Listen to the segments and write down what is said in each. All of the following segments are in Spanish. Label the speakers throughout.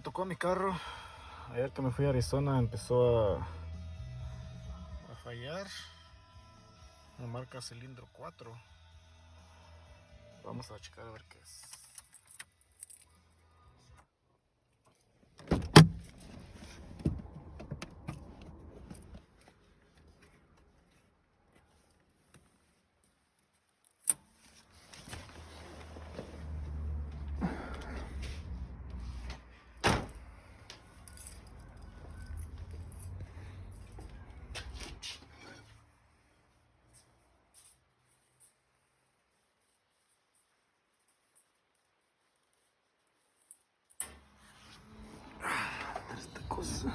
Speaker 1: le tocó a mi carro. Ayer que me fui a Arizona empezó a fallar. Me marca cilindro 4. Vamos a checar a ver qué es. Esta cosa.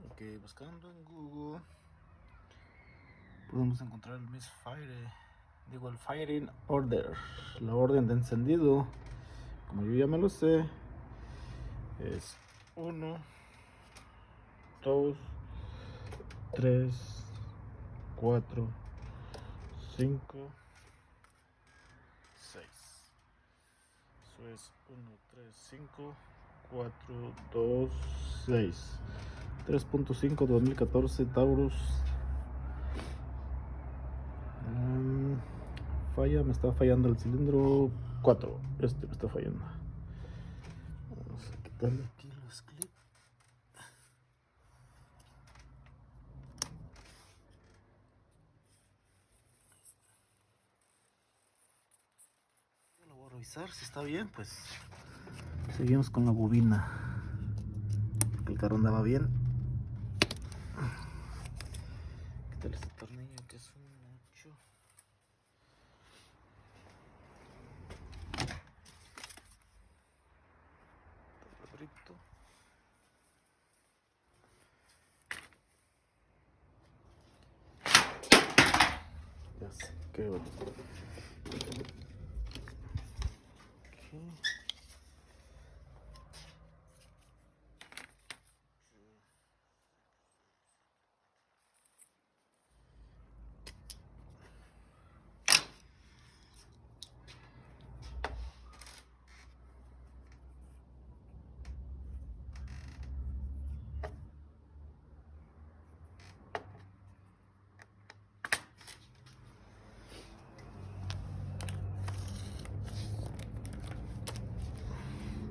Speaker 1: Ok, buscando en Google podemos encontrar el misfire, digo el firing order, la orden de encendido. Como yo ya me lo sé, es 1, 2, 3, 4, 5, 6. Eso es 1, 3, 5, 4, 2, 6. 3.5 2014 Taurus. Falla, me está fallando el cilindro 4. Este me está fallando. Vamos a quitarle aquí los clips. Yo lo voy a revisar, si está bien, pues seguimos con la bobina. El carro andaba bien. Quitarle este tornillo que es un 8. Abrito. Ya sé, qué bueno.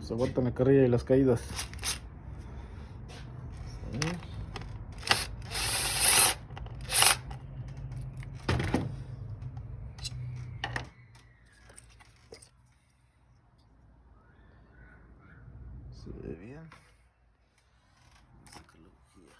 Speaker 1: Se aguantan la carrilla y las caídas. Se ve bien. Saca la bujía.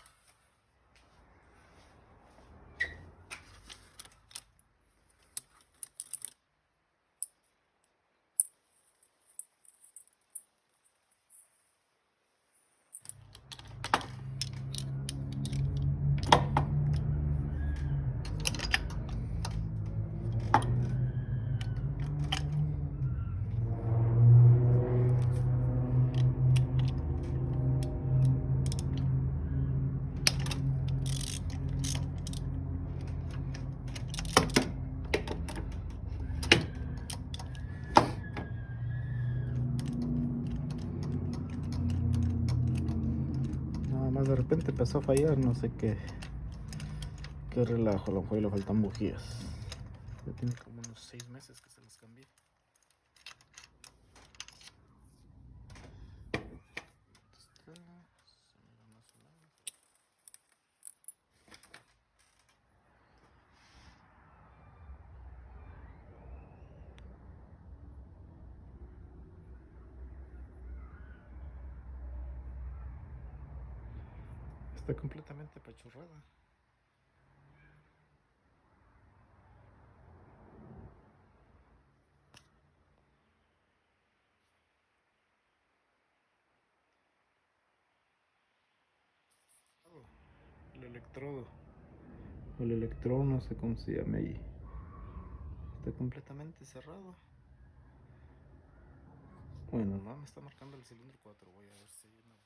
Speaker 1: Nada más de repente empezó a fallar, no sé qué relajo, a lo mejor le faltan bujías. Ya tiene como unos 6 meses que se las cambié. Está completamente apachurrada. El electrodo o el electrón, no sé cómo se llama ahí, está completamente cerrado. Bueno, no me está marcando el cilindro 4. Voy a ver si hay una